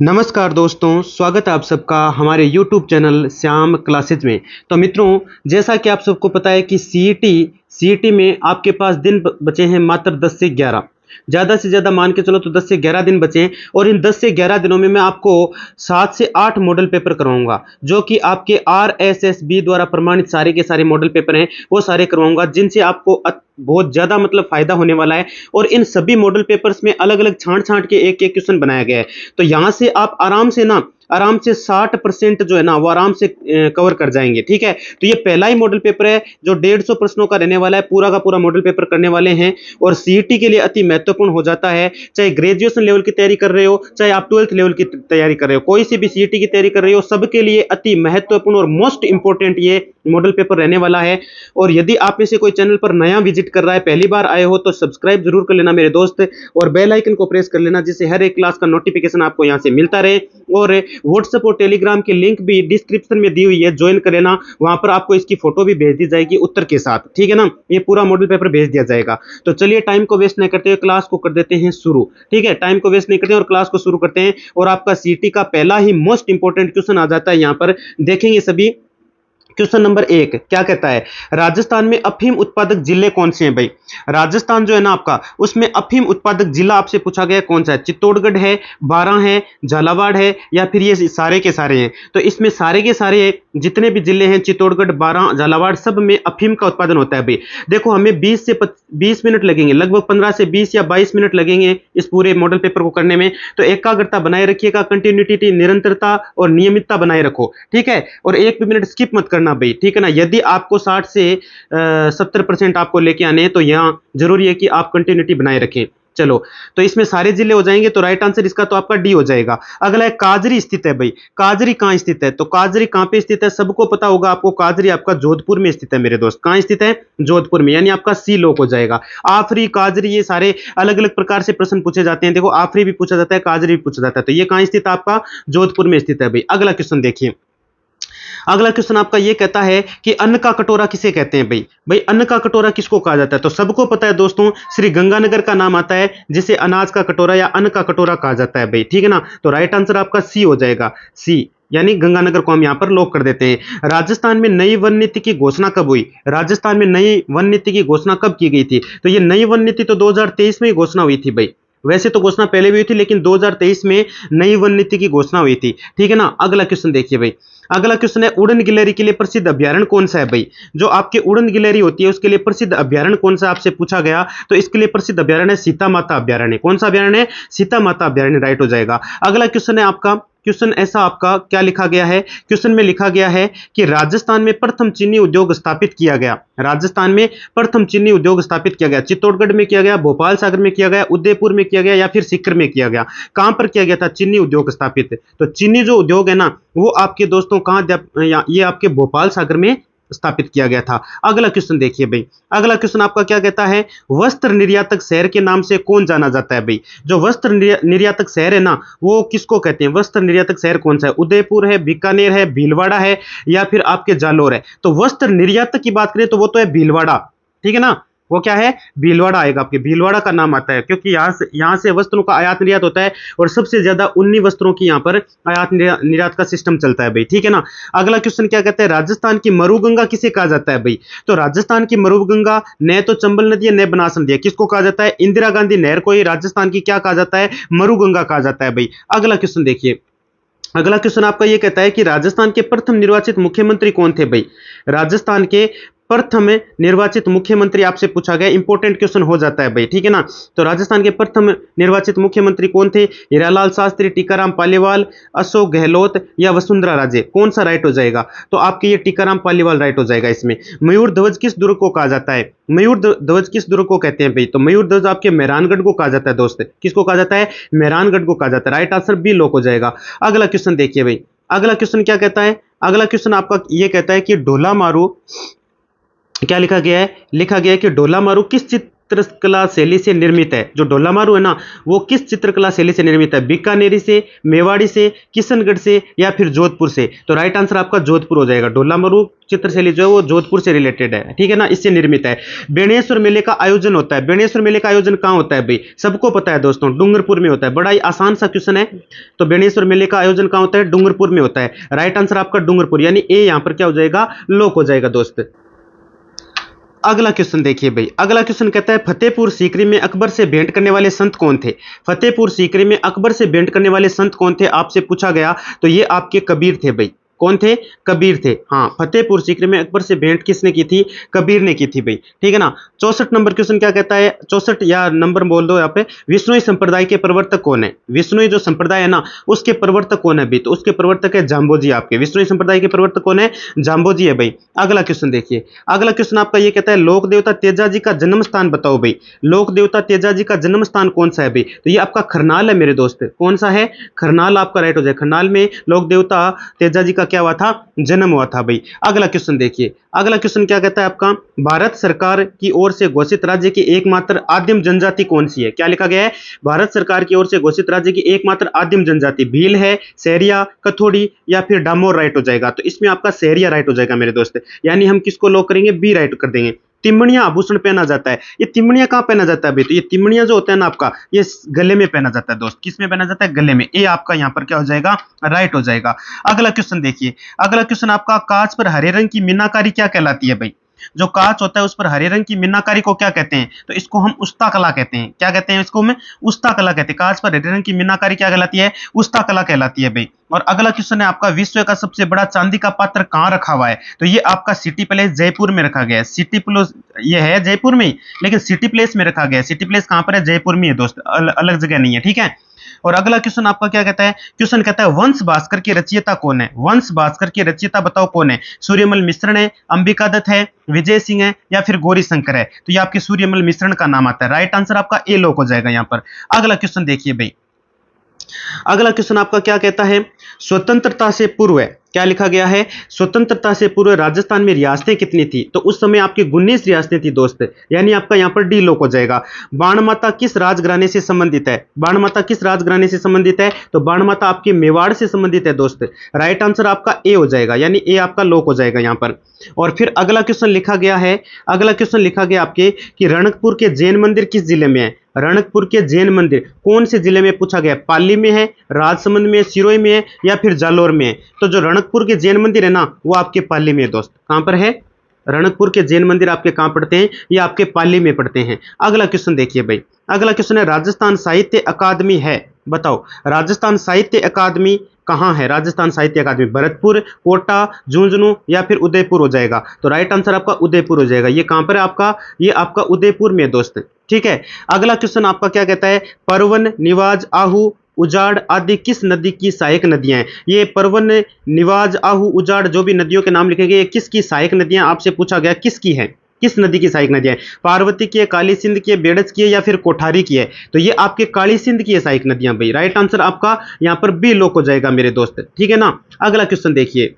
नमस्कार दोस्तों, स्वागत है आप सबका हमारे YouTube चैनल श्याम क्लासेज में। तो मित्रों, जैसा कि आप सबको पता है कि सीईटी में आपके पास दिन बचे हैं मात्र 10 से 11। ज़्यादा से ज़्यादा मान के चलो तो 10 से 11 दिन बचे हैं और इन 10 से 11 दिनों में मैं आपको 7 से 8 मॉडल पेपर करवाऊंगा, जो कि आपके आरएसएसबी द्वारा प्रमाणित सारे के सारे मॉडल पेपर हैं, वो सारे करवाऊंगा जिनसे आपको बहुत ज़्यादा मतलब फ़ायदा होने वाला है। और इन सभी मॉडल पेपर्स में अलग-अलग छाँट-छाँट के एक-एक क्वेश्चन बनाया गया है। तो यहाँ से आप आराम से 60% जो है ना वो आराम से कवर कर जाएंगे। ठीक है, तो ये पहला ही मॉडल पेपर है जो 150 प्रश्नों का रहने वाला है। पूरा का पूरा मॉडल पेपर करने वाले हैं और सीईटी के लिए अति महत्वपूर्ण हो जाता है। चाहे ग्रेजुएशन लेवल की तैयारी कर रहे हो, चाहे आप 12th लेवल की तैयारी कर रहे हो, कोई सी भी सीईटी की तैयारी कर रहे हो, सबके लिए अति महत्वपूर्ण और मोस्ट इंपॉर्टेंट ये मॉडल पेपर रहने वाला है। और यदि आप में से कोई चैनल पर नया विजिट कर रहा है, पहली बार आए हो, तो सब्सक्राइब जरूर कर लेना मेरे दोस्त, और बेल आइकन को प्रेस कर लेना जिससे हर एक क्लास का नोटिफिकेशन आपको यहाँ से मिलता रहे। और व्हाट्सएप और टेलीग्राम की लिंक भी डिस्क्रिप्शन में दी हुई है, ज्वाइन कर लेना। वहां पर आपको इसकी फोटो भी भेज दी जाएगी उत्तर के साथ। ठीक है ना, ये पूरा मॉडल पेपर भेज दिया जाएगा। तो चलिए टाइम को वेस्ट नहीं करते हुए क्लास को कर देते हैं शुरू। ठीक है, टाइम को वेस्ट नहीं करते और क्लास को शुरू करते हैं। और आपका सीटी का पहला ही मोस्ट इंपॉर्टेंट क्वेश्चन आ जाता है, यहाँ पर देखेंगे सभी। क्वेश्चन नंबर 1 क्या कहता है, राजस्थान में अफीम उत्पादक जिले कौन से हैं भाई। राजस्थान जो है ना आपका, उसमें अफीम उत्पादक जिला आपसे पूछा गया कौन सा है। चित्तौड़गढ़ है, बारां है, झालावाड़ है, या फिर ये सारे के सारे हैं। तो इसमें सारे के सारे जितने भी जिले हैं, चित्तौड़गढ़, बारां, झालावाड़, सब में अफीम का उत्पादन होता है भाई। देखो, हमें 20 मिनट लगेंगे, लगभग 15 से 20 या 22 मिनट लगेंगे इस पूरे मॉडल पेपर को करने में। तो एकाग्रता बनाए रखिएगा, कंटिन्यूटी, निरंतरता और नियमितता बनाए रखो। ठीक है, और एक भी मिनट स्किप मत करना भाई। ठीक है ना, यदि आपको 60 से 70% आपको लेके आने हैं तो यहाँ जरूरी है कि आप कंटिन्यूटी बनाए रखें। चलो, तो इसमें सारे जिले हो जाएंगे, तो राइट आंसर इसका तो आपका डी हो जाएगा। अगला है काजरी स्थित है भाई। काजरी कहाँ स्थित है, तो काजरी कहाँ पे स्थित है, सबको पता होगा आपको। काजरी आपका जोधपुर में स्थित है मेरे दोस्त। कहाँ स्थित है, जोधपुर में, यानी आपका सी लोक हो जाएगा। आफरी, काजरी, ये सारे अलग अलग प्रकार से प्रश्न पूछे जाते हैं। देखो, आफरी भी पूछा जाता है, काजरी भी पूछा जाता है। तो ये कहाँ स्थित है, आपका जोधपुर में स्थित है भाई। अगला क्वेश्चन देखिए। अगला क्वेश्चन आपका ये कहता है कि अन्न का कटोरा किसे कहते हैं भाई। भाई, अन्न का कटोरा किसको कहा जाता है, तो सबको पता है दोस्तों, श्री गंगानगर का नाम आता है जिसे अनाज का कटोरा या अन्न का कटोरा कहा जाता है भाई। ठीक है ना, तो राइट आंसर आपका सी हो जाएगा। सी, यानी गंगानगर को हम यहां पर लॉक कर देते हैं। राजस्थान में नई वन नीति की घोषणा कब हुई। राजस्थान में नई वन नीति की घोषणा कब की गई थी, तो ये नई वन नीति तो 2023 में ही घोषणा हुई थी भाई। वैसे तो घोषणा पहले भी हुई थी, लेकिन 2023 में नई वन नीति की घोषणा हुई थी। ठीक है ना, अगला क्वेश्चन देखिए भाई। अगला क्वेश्चन है, उड़न गिलहरी के लिए प्रसिद्ध अभ्यारण्य कौन सा है भाई। जो आपके उड़न गिलहरी होती है उसके लिए प्रसिद्ध अभ्यारण्य कौन सा आपसे पूछा गया, तो इसके लिए प्रसिद्ध अभ्यारण्य सीता माता अभ्यारण्य। कौन सा अभ्यारण्य है, सीता माता अभ्यारण्य, राइट हो जाएगा। अगला क्वेश्चन है आपका, क्वेश्चन ऐसा आपका क्या लिखा गया है, क्वेश्चन में लिखा गया है कि राजस्थान में प्रथम चीनी उद्योग स्थापित किया गया। राजस्थान में प्रथम चीनी उद्योग स्थापित किया गया, चित्तौड़गढ़ में किया गया, भोपाल सागर में किया गया, उदयपुर में किया गया, या फिर सीकर में किया गया। कहां पर किया गया था चीनी उद्योग स्थापित, तो चीनी जो उद्योग है ना वो आपके दोस्तों कहां, ये आपके भोपाल सागर में स्थापित किया गया था। अगला क्वेश्चन देखिए भाई। अगला क्वेश्चन आपका क्या कहता है, वस्त्र निर्यातक शहर के नाम से कौन जाना जाता है भाई। जो वस्त्र निर्यातक शहर है ना वो किसको कहते हैं, वस्त्र निर्यातक शहर कौन सा है। उदयपुर है, बीकानेर है, भीलवाड़ा है, या फिर आपके जालोर है। तो वस्त्र निर्यातक की बात करें तो वो तो है भीलवाड़ा। ठीक है ना, वो क्या है, भीलवाड़ा आएगा। आपके भीलवाड़ा का नाम आता है क्योंकि यहाँ से वस्त्रों का आयात निर्यात होता है और सबसे ज्यादा उन्नी वस्त्रों की यहाँ पर आयात निर्यात का सिस्टम चलता है भाई। ठीक है ना, अगला क्वेश्चन क्या कहता है, राजस्थान की मरुगंगा किसे कहा जाता है भाई। तो राजस्थान की मरुगंगा न तो चंबल नदी है न बनास नदी है, किसको कहा जाता है, इंदिरा गांधी नहर को ही राजस्थान की क्या कहा जाता है, मरुगंगा कहा जाता है भाई। अगला क्वेश्चन देखिए। अगला क्वेश्चन आपका यह कहता है कि राजस्थान के प्रथम निर्वाचित मुख्यमंत्री कौन थे भाई। राजस्थान के प्रथम निर्वाचित मुख्यमंत्री आपसे पूछा गया, इंपॉर्टेंट क्वेश्चन हो जाता है भाई। ठीक है ना, तो राजस्थान के प्रथम निर्वाचित मुख्यमंत्री कौन थे, हीरालाल शास्त्री, टीकाराम पालीवाल, अशोक गहलोत, या वसुंधरा राजे। कौन सा राइट हो जाएगा, तो आपके ये टीकाराम पालीवाल राइट हो जाएगा इसमें। मयूर ध्वज किस दुर्ग को कहा जाता है, मयूर ध्वज किस दुर्ग को कहते हैं भाई, तो मयूर ध्वज आपके मेहरानगढ़ को कहा जाता है दोस्त। किसको कहा जाता है, मेहरानगढ़ को कहा जाता है। राइट आंसर बी लोक हो जाएगा। अगला क्वेश्चन देखिए भाई। अगला क्वेश्चन क्या कहता है, अगला क्वेश्चन आपका ये कहता है कि ढोला मारू, क्या लिखा गया है, लिखा गया है कि ढोला मारू किस चित्रकला शैली से निर्मित है? जो ढोलामारू है ना, वो किस चित्रकला शैली से निर्मित है? बीकानेरी से, मेवाड़ी से, किशनगढ़ से या फिर जोधपुर से? तो राइट आंसर आपका जोधपुर हो जाएगा। ढोलामारू चित्र शैली जो है वो जोधपुर से रिलेटेड है, ठीक है ना, इससे निर्मित है। बेणेश्वर मेले का आयोजन होता है, बेणेश्वर मेले का आयोजन कहाँ होता है भाई? सबको पता है दोस्तों, डूंगरपुर में होता है। बड़ा ही आसान सा क्वेश्चन है। तो बेणेश्वर मेले का आयोजन कहाँ होता है? डूंगरपुर में होता है। राइट आंसर आपका डूंगरपुर, यानी ए यहां पर क्या हो जाएगा? लोक हो जाएगा दोस्त। अगला क्वेश्चन देखिए भाई, अगला क्वेश्चन कहता है फतेहपुर सीकरी में अकबर से भेंट करने वाले संत कौन थे? फतेहपुर सीकरी में अकबर से भेंट करने वाले संत कौन थे आपसे पूछा गया, तो ये आपके कबीर थे भाई। कौन थे? कबीर थे। हाँ, फतेहपुर सीकरी में अकबर से भेंट किसने की थी? कबीर ने की थी भाई, ठीक है ना। 64 नंबर क्वेश्चन क्या कहता है? 64 या नंबर बोल दो यहाँ पे। विष्णुई संप्रदाय के प्रवर्तक कौन है? विष्णुई जो संप्रदाय है ना, उसके प्रवर्तक कौन है भाई? तो उसके प्रवर्तक है जाम्बोजी आपके। विष्णुई संप्रदाय के प्रवर्तक कौन है? जाम्बोजी है भाई। अगला क्वेश्चन देखिए, अगला क्वेश्चन आपका ये कहता है लोक देवता तेजाजी का जन्म स्थान बताओ भाई। लोक देवता तेजाजी का जन्म स्थान कौन सा है भाई? तो ये आपका खरनाल है मेरे दोस्त। कौन सा है? खरनाल आपका राइट हो जाए। खरनाल में लोक देवता तेजाजी का क्या हुआ था? जन्म हुआ था भाई। अगला क्वेश्चन देखिए, अगला क्वेश्चन क्या कहता है आपका? भारत सरकार की ओर से घोषित राज्य की एकमात्र आदिम जनजाति कौन सी है? क्या लिखा गया है? भारत सरकार की ओर से घोषित राज्य की एकमात्र आदिम जनजाति भील है, सहरिया, कथोड़ी या फिर डामोर राइट हो जाएगा। तो इसमें आपका सहरिया राइट हो जाएगा मेरे दोस्त, यानी हम किसको लॉक करेंगे? बी राइट कर देंगे। तिमणिया आभूषण पहना जाता है, ये तिमणिया कहाँ पहना जाता है भाई? तो ये तिमणिया जो होता है ना आपका, ये गले में पहना जाता है दोस्त। किस में पहना जाता है? गले में। ये आपका यहाँ पर क्या हो जाएगा? राइट हो जाएगा। अगला क्वेश्चन देखिए, अगला क्वेश्चन आपका कांच पर हरे रंग की मीनाकारी क्या कहलाती है भाई? जो कांच होता है उस पर हरे रंग की मीनाकारी को क्या कहते हैं? तो इसको हम उस्ता कला कहते हैं। क्या कहते हैं इसको? हम उस्ता कला कहते हैं। कांच पर हरे रंग की मीनाकारी क्या कहलाती है? उस्ता कला कहलाती है भाई। और अगला क्वेश्चन है आपका विश्व का सबसे बड़ा चांदी का पात्र कहाँ रखा हुआ है? तो ये आपका सिटी प्लेस जयपुर में रखा गया है। सिटी प्लेस ये है जयपुर में, लेकिन सिटी प्लेस में रखा गया है। सिटी प्लेस कहाँ पर है? जयपुर में है दोस्त, अलग जगह नहीं है, ठीक है। और अगला क्वेश्चन आपका क्या कहता है? क्वेश्चन कहता है वंश भास्कर के रचयिता कौन है? वंश भास्कर के रचयिता बताओ कौन है? सूर्यमल मिश्रण है, अंबिका दत्त है, विजय सिंह है या फिर गौरी शंकर है? तो ये आपके सूर्यमल मिश्रण का नाम आता है। राइट आंसर आपका ए लोक हो जाएगा यहाँ पर। अगला क्वेश्चन देखिए भाई, अगला क्वेश्चन आपका क्या कहता है? स्वतंत्रता से पूर्व क्या लिखा गया है? स्वतंत्रता से पूर्व राजस्थान में रियासतें कितनी थी? तो उस समय आपकी 19 रियासतें थी दोस्त, यानी आपका यहाँ पर डी लोक हो जाएगा। बाणमाता किस राजघराने से संबंधित है? बाणमाता किस राजघराने से संबंधित है? तो बाणमाता आपके मेवाड़ से संबंधित है दोस्त। राइट आंसर आपका ए हो जाएगा, यानी ए आपका लोक हो जाएगा यहाँ पर। और फिर अगला क्वेश्चन लिखा गया है, अगला क्वेश्चन लिखा गया आपके कि रणकपुर के जैन मंदिर किस जिले में है? रणकपुर के जैन मंदिर कौन से जिले में पूछा गया? पाली में है, राजसमंद में, सिरोही में है या फिर जालोर में है? तो जो रणकपुर के जैन मंदिर है ना, वो आपके पाली में है दोस्त। कहां पर है? रणकपुर के जैन मंदिर आपके कहां पड़ते हैं? ये आपके पाली में पड़ते हैं। अगला क्वेश्चन देखिए भाई, अगला क्वेश्चन है राजस्थान साहित्य अकादमी है, बताओ राजस्थान साहित्य अकादमी कहां है? राजस्थान साहित्य अकादमी भरतपुर, कोटा, झुंझुनू या फिर उदयपुर हो जाएगा। तो राइट आंसर आपका उदयपुर हो जाएगा। ये कहां पर है आपका? ये आपका उदयपुर में है दोस्त, ठीक है। अगला क्वेश्चन आपका क्या कहता है? परवन, निवाज, आहू, उजाड़ आदि किस नदी की सहायक नदियां हैं? ये परवन, निवाज, आहू, उजाड़ जो भी नदियों के नाम लिखे गए, ये किसकी सहायक नदियां आपसे पूछा गया? किसकी है? किस नदी की सहायक नदियां हैं? पार्वती की है, काली सिंध की है, बेड़च की है या फिर कोठारी की है? तो ये आपके काली सिंध की है सहायक नदियां भाई। राइट आंसर आपका यहां पर बी लोक हो जाएगा मेरे दोस्त, ठीक है ना। अगला क्वेश्चन देखिए,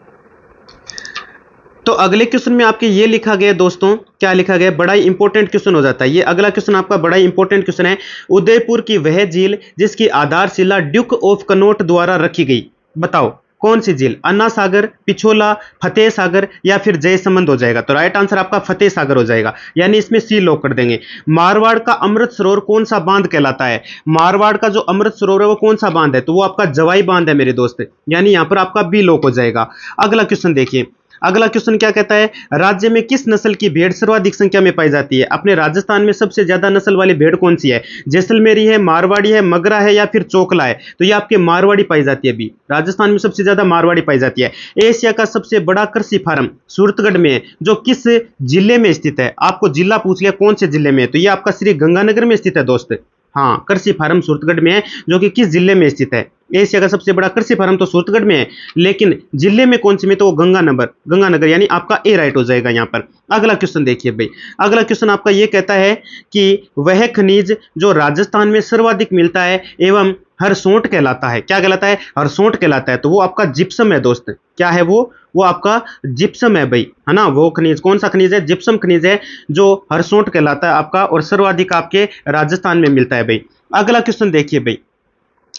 तो अगले क्वेश्चन में आपके ये लिखा गया दोस्तों, क्या लिखा गया? बड़ा ही इंपॉर्टेंट क्वेश्चन हो जाता है ये। अगला क्वेश्चन आपका बड़ा ही इंपॉर्टेंट क्वेश्चन है, उदयपुर की वह झील जिसकी आधारशिला ड्यूक ऑफ कनॉट द्वारा रखी गई, बताओ कौन सी झील? अन्ना सागर, पिछोला, फतेह सागर या फिर जयसमंद हो जाएगा। तो राइट आंसर आपका फतेह सागर हो जाएगा, यानी इसमें सी लॉक कर देंगे। मारवाड़ का अमृत सरोवर कौन सा बांध कहलाता है? मारवाड़ का जो अमृत सरोवर है वो कौन सा बांध है? तो वो आपका जवाई बांध है मेरे दोस्त, यानी यहां पर आपका बी लॉक हो जाएगा। अगला क्वेश्चन देखिए, अगला क्वेश्चन क्या कहता है? राज्य में किस नस्ल की भेड़ सर्वाधिक संख्या में पाई जाती है? अपने राजस्थान में सबसे ज्यादा नस्ल वाली भेड़ कौन सी है? जैसलमेरी है, मारवाड़ी है, मगरा है या फिर चोकला है? तो ये आपके मारवाड़ी पाई जाती है। अभी राजस्थान में सबसे ज्यादा मारवाड़ी पाई जाती है। एशिया का सबसे बड़ा कृषि फार्म सूरतगढ़ में है, जो किस जिले में स्थित है? आपको जिला पूछ लिया कौन से जिले में है, तो ये आपका श्री गंगानगर में स्थित है दोस्त। हाँ, कृषि फार्म सूरतगढ़ में है, जो कि किस जिले में स्थित है? एशिया का सबसे बड़ा कृषि फार्म तो सूरतगढ़ में है, लेकिन जिले में कौन से में, तो वो गंगानगर, यानी आपका ए राइट हो जाएगा यहाँ पर। अगला क्वेश्चन देखिए भाई, अगला क्वेश्चन आपका ये कहता है कि वह खनिज जो राजस्थान में सर्वाधिक मिलता है एवं हरसोंठ कहलाता है, क्या कहलाता है, हरसोंठ कहलाता है, तो वो आपका जिप्सम है दोस्त। क्या है वो आपका जिप्सम है भाई, है ना। वो खनिज कौन सा खनिज है, जिप्सम खनिज है, जो हरसोंठ कहलाता है आपका, और सर्वाधिक आपके राजस्थान में मिलता है भाई। अगला क्वेश्चन देखिए भाई,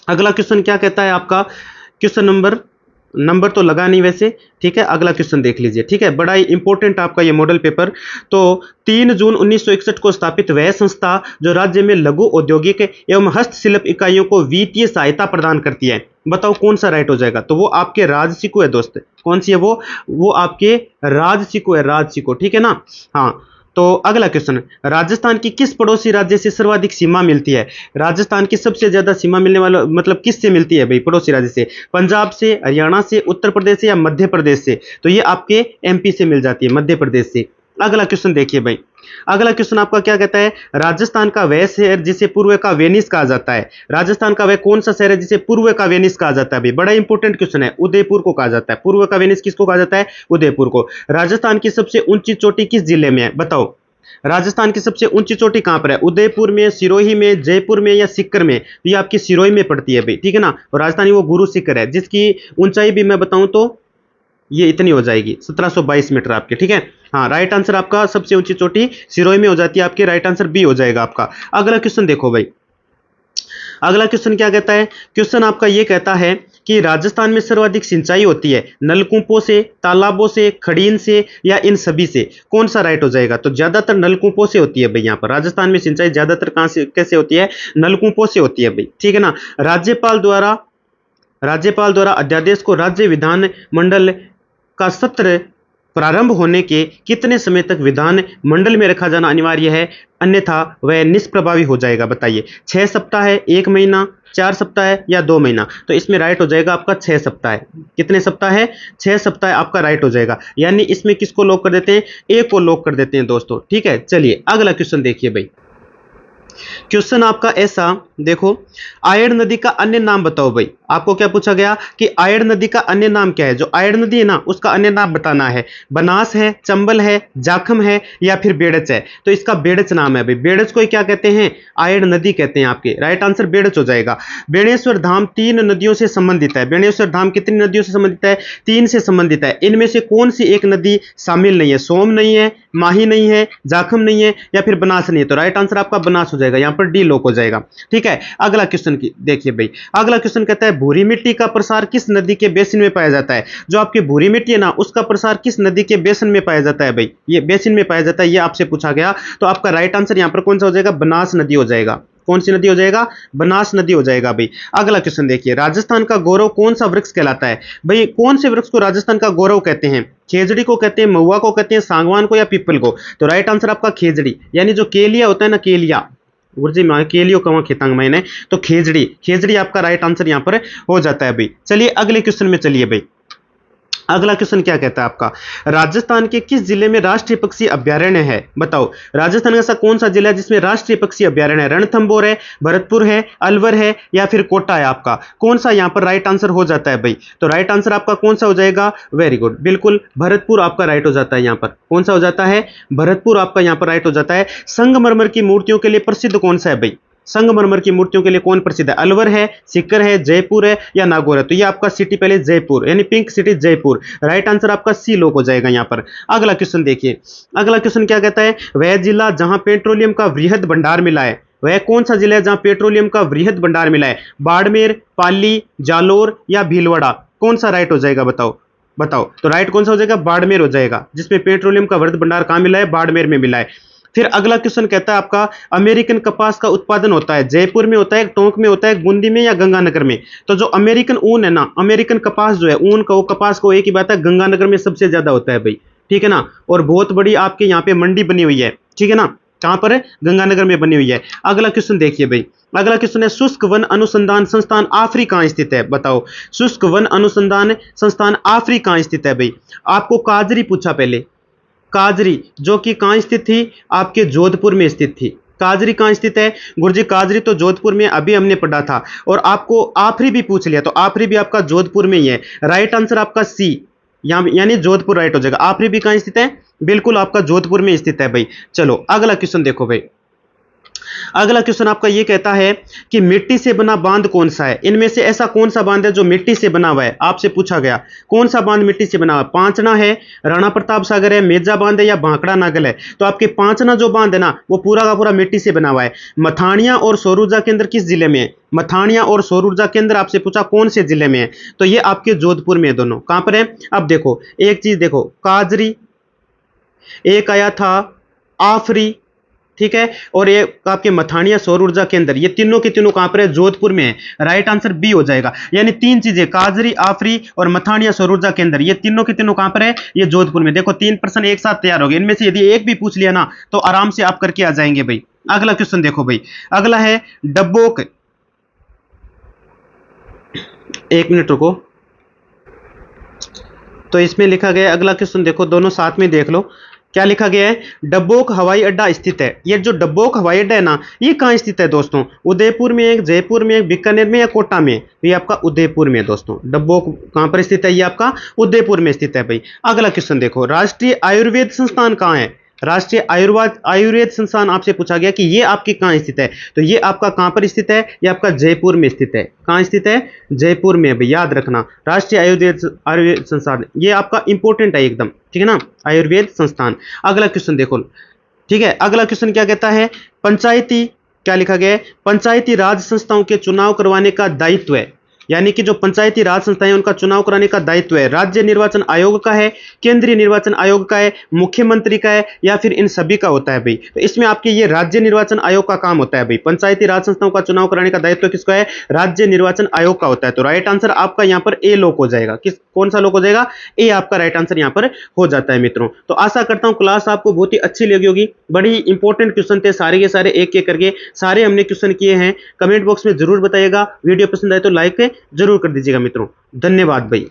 अगला क्वेश्चन क्या कहता है आपका, क्वेश्चन नंबर तो लगा नहीं वैसे, ठीक है। अगला क्वेश्चन देख लीजिए, ठीक है, बड़ा ही इंपॉर्टेंट आपका ये मॉडल पेपर। तो 3 जून 1961 को स्थापित वह संस्था जो राज्य में लघु औद्योगिक एवं हस्तशिल्प इकाइयों को वित्तीय सहायता प्रदान करती है, बताओ कौन सा राइट हो जाएगा, तो वो आपके राजसिको है दोस्त। कौन सी है वो आपके राजसिको है, राजसिको, ठीक है ना। हाँ, तो अगला क्वेश्चन, राजस्थान की किस पड़ोसी राज्य से सर्वाधिक सीमा मिलती है, राजस्थान की सबसे ज्यादा सीमा मिलने वाला मतलब किससे मिलती है भाई, पड़ोसी राज्य से, पंजाब से, हरियाणा से, उत्तर प्रदेश से या मध्य प्रदेश से, तो ये आपके एमपी से मिल जाती है, मध्य प्रदेश से। अगला क्वेश्चन देखिए भाई, अगला क्वेश्चन आपका क्या कहता है, राजस्थान का वह शहर जिसे पूर्व का वेनिस कहा जाता है, राजस्थान का वह कौन सा शहर है जिसे पूर्व का वेनिस कहा जाता है भाई, बड़ा इंपॉर्टेंट क्वेश्चन है। उदयपुर को कहा जाता है, पूर्व का वेनिस किसको कहा जाता है, उदयपुर को। राजस्थान की सबसे ऊंची चोटी किस जिले में है, बताओ राजस्थान की सबसे ऊंची चोटी कहां पर है, उदयपुर में, सिरोही में, जयपुर में या सीकर में, तो ये आपकी सिरोही में पड़ती है भाई, ठीक है ना। और राजस्थानी वो गुरु शिखर है, जिसकी ऊंचाई भी मैं बताऊं तो ये इतनी हो जाएगी 1722 मीटर आपके, ठीक है। हाँ, राइट आंसर आपका सबसे ऊंची चोटी सिरोही में हो जाती है आपके, राइट आंसर बी हो जाएगा आपका। अगला क्वेश्चन देखो भाई, अगला क्वेश्चन क्या कहता है, क्वेश्चन आपका ये कहता है कि राजस्थान में सर्वाधिक सिंचाई होती है नलकूपों से, तालाबों से, खड़ीन से या इन सभी से, कौन सा राइट हो जाएगा, तो ज्यादातर नलकूपों से होती है भाई। यहाँ पर राजस्थान में सिंचाई ज्यादातर कहां से कैसे होती है, नलकूपों से होती है भाई, ठीक है ना। राज्यपाल द्वारा अध्यादेश को राज्य विधान मंडल का सत्र प्रारंभ होने के कितने समय तक विधान मंडल में रखा जाना अनिवार्य है, अन्यथा वह निष्प्रभावी हो जाएगा, बताइए। 6 सप्ताह है, 1 महीना, 4 सप्ताह है या 2 महीना, तो इसमें राइट हो जाएगा आपका 6 सप्ताह है। कितने सप्ताह है, 6 सप्ताह आपका राइट हो जाएगा, यानी इसमें किसको लॉक कर देते हैं, ए को लॉक कर देते हैं दोस्तों, ठीक है। चलिए अगला क्वेश्चन देखिए भाई, क्वेश्चन आपका ऐसा देखो, आयड़ नदी का अन्य नाम बताओ भाई। आपको क्या पूछा गया कि आयड़ नदी का अन्य नाम क्या है, जो आयड़ नदी है ना उसका अन्य नाम बताना है। बनास है, चंबल है, जाखम है या फिर बेड़च है, तो इसका बेड़च नाम है भाई। बेड़च को क्या कहते हैं, आयड़ नदी कहते हैं आपके, राइट आंसर बेड़च हो जाएगा। बेणेश्वर धाम 3 नदियों से संबंधित है। बेणेश्वर धाम कितनी नदियों से संबंधित है, 3 से संबंधित है। इनमें से कौन सी एक नदी शामिल नहीं है, सोम नहीं है, माही नहीं है, जाखम नहीं है या फिर बनास नहीं है, तो राइट आंसर आपका बनास हो जाएगा, यहां पर डी लॉक हो जाएगा, ठीक है। अगला क्वेश्चन की देखिए भाई, अगला क्वेश्चन कहता है भूरी मिट्टी का प्रसार किस नदी के बेसिन में पाया जाता है, जो आपकी भूरी मिट्टी है ना उसका प्रसार किस नदी के बेसिन में पाया जाता है भाई, ये बेसिन में पाया जाता है, ये आपसे पूछा गया, तो आपका राइट आंसर यहां पर कौन सा हो जाएगा, बनास नदी हो जाएगा। कौन सी नदी हो जाएगा, बनास नदी हो जाएगा भाई। अगला क्वेश्चन देखिए, राजस्थान का गौरव कौन सा वृक्ष कहलाता है भाई, कौन से वृक्ष को राजस्थान का गौरव कहते हैं, खेजड़ी को कहते हैं, महुआ को कहते हैं, सांगवान को या पीपल को, तो राइट आंसर आपका खेजड़ी, यानी जो केलिया होता है ना, केलिया गुरुजी मां केलियो कवा खेतांग मैंने, तो खेजड़ी आपका राइट आंसर यहां पर हो जाता है भाई। चलिए अगले क्वेश्चन में चलिए भाई, अगला क्वेश्चन क्या कहता है आपका, राजस्थान के किस जिले में राष्ट्रीय पक्षी अभ्यारण्य है, बताओ राजस्थान का ऐसा कौन सा जिला है जिसमें राष्ट्रीय पक्षी अभ्यारण्य है, रणथंभौर है, भरतपुर है, अलवर है या फिर कोटा है, आपका कौन सा यहां पर राइट आंसर हो जाता है भाई, तो राइट आंसर आपका कौन सा हो जाएगा, वेरी गुड, बिल्कुल भरतपुर आपका राइट हो जाता है, यहां पर कौन सा हो जाता है, भरतपुर आपका यहां पर राइट हो जाता है। संगमरमर की मूर्तियों के लिए प्रसिद्ध कौन सा है भाई, संगमरमर की मूर्तियों के लिए कौन प्रसिद्ध है, अलवर है, सीकर है, जयपुर है या नागौर है, तो ये आपका सिटी पहले जयपुर, यानी pink city Jaipur, right answer आपका सी लॉक हो जाएगा यहां पर। अगला क्वेश्चन देखिए, अगला क्वेश्चन क्या कहता है, वह जिला जहां पेट्रोलियम का वृहद भंडार मिला है, वह कौन सा जिला है जहां पेट्रोलियम का वृहद भंडार मिला है, बाड़मेर, पाली, जालोर या भीलवाड़ा, कौन सा राइट हो जाएगा, बताओ, तो राइट कौन सा हो जाएगा, बाड़मेर हो जाएगा, जिसमें पेट्रोलियम का वृहद भंडार कहां मिला है, बाड़मेर में मिला है। फिर अगला क्वेश्चन कहता है आपका, अमेरिकन कपास का उत्पादन होता है जयपुर में होता है, टोंक में होता है, बूंदी में या गंगानगर में, तो जो अमेरिकन ऊन है ना, अमेरिकन कपास जो है, ऊन का वो कपास को एक ही बात है, गंगानगर में सबसे ज्यादा होता है भाई, ठीक है ना। और बहुत बड़ी आपके यहाँ पे मंडी बनी हुई है, ठीक है ना, कहां पर है, गंगानगर में बनी हुई है। अगला क्वेश्चन देखिए भाई, अगला क्वेश्चन है, शुष्क वन अनुसंधान संस्थान आफ्री कहां स्थित है, बताओ शुष्क वन अनुसंधान संस्थान आफ्री कहां स्थित है भाई। आपको काजरी पूछा पहले, काजरी जो कि कहां स्थित थी, आपके जोधपुर में स्थित थी, काजरी कहाँ स्थित है? गुरुजी काजरी तो जोधपुर में अभी हमने पढ़ा था। और आपको आफरी भी पूछ लिया, तो आफरी भी आपका जोधपुर में ही है। राइट आंसर आपका सी, यानी जोधपुर राइट हो जाएगा। आफरी भी कहाँ स्थित है? बिल्कुल आपका जोधपुर में स्थित है भाई। चलो अगला क्वेश्चन देखो भाई। अगला क्वेश्चन आपका ये कहता है कि मिट्टी से बना बांध कौन सा है? इनमें से ऐसा कौन सा बांध है जो मिट्टी से बना हुआ है? आपसे पूछा गया कौन सा बांध मिट्टी से बना हुआ है? पांचना है, राणा प्रताप सागर है, मेजा बांध है या भांकड़ा नागल है? तो आपके पांचना जो बांध है ना वो पूरा का पूरा मिट्टी से बना हुआ है। मथानिया और सौर ऊर्जा केंद्र किस जिले में है? मथानिया और सौर ऊर्जा केंद्र आपसे पूछा कौन से जिले में है? तो ये आपके जोधपुर में है दोनों। कहां पर है? अब देखो एक चीज देखो, काजरी, एक आया था आफरी, ठीक है, और ये आपके मथानिया सौर ऊर्जा केंद्र, ये तीनों के तीनों कहां पर है? जोधपुर में है। राइट आंसर बी हो जाएगा। यानी तीन चीजें, काजरी, आफरी और मथानिया सौर ऊर्जा केंद्र, ये तीनों के तीनों कहां पर है? ये जोधपुर में। देखो 3 प्रश्न एक साथ तैयार हो गए। इनमें से यदि एक भी पूछ लिया ना तो आराम से आप करके आ जाएंगे भाई। अगला क्वेश्चन देखो भाई। अगला है डब्बोक, एक मिनट रुको। तो इसमें लिखा गया अगला क्वेश्चन देखो, दोनों साथ में देख लो क्या लिखा गया है। डब्बोक हवाई अड्डा स्थित है। ये जो डब्बोक हवाई अड्डा है ना ये कहाँ स्थित है दोस्तों? उदयपुर में, एक जयपुर में, एक बीकानेर में या कोटा में? तो ये आपका उदयपुर में है दोस्तों। डब्बोक कहाँ पर स्थित है? ये आपका उदयपुर में स्थित है भाई। अगला क्वेश्चन देखो, राष्ट्रीय आयुर्वेद संस्थान कहाँ है? राष्ट्रीय आयुर्वेद संस्थान आपसे पूछा गया कि ये आपके कहाँ स्थित है? तो ये आपका कहाँ पर स्थित है? ये आपका जयपुर में स्थित है। कहाँ स्थित है? जयपुर में भाई, याद रखना। राष्ट्रीय आयुर्वेद संस्थान ये आपका इंपॉर्टेंट है एकदम, ठीक है ना, आयुर्वेद संस्थान। अगला क्वेश्चन देखो, ठीक है। अगला क्वेश्चन क्या कहता है? पंचायती, क्या लिखा गया है? पंचायती राज संस्थाओं के चुनाव करवाने का दायित्व है, यानी कि जो पंचायती राज संस्थाएं उनका चुनाव कराने का दायित्व है, राज्य निर्वाचन आयोग का है, केंद्रीय निर्वाचन आयोग का है, मुख्यमंत्री का है, या फिर इन सभी का होता है भाई? तो इसमें आपके ये राज्य निर्वाचन आयोग का काम होता है भाई। पंचायती राज संस्थाओं का चुनाव कराने का दायित्व किसका है? राज्य निर्वाचन आयोग का होता है। तो राइट आंसर आपका यहाँ पर ए लोक हो जाएगा। कौन सा लोक हो जाएगा? ए आपका राइट आंसर यहाँ पर हो जाता है मित्रों। तो आशा करता हूँ क्लास आपको बहुत ही अच्छी लगी होगी। बड़ी इंपॉर्टेंट क्वेश्चन थे सारे के सारे, एक एक करके सारे हमने क्वेश्चन किए हैं। कमेंट बॉक्स में जरूर बताइएगा। वीडियो पसंद आए तो लाइक जरूर कर दीजिएगा मित्रों। धन्यवाद भाई।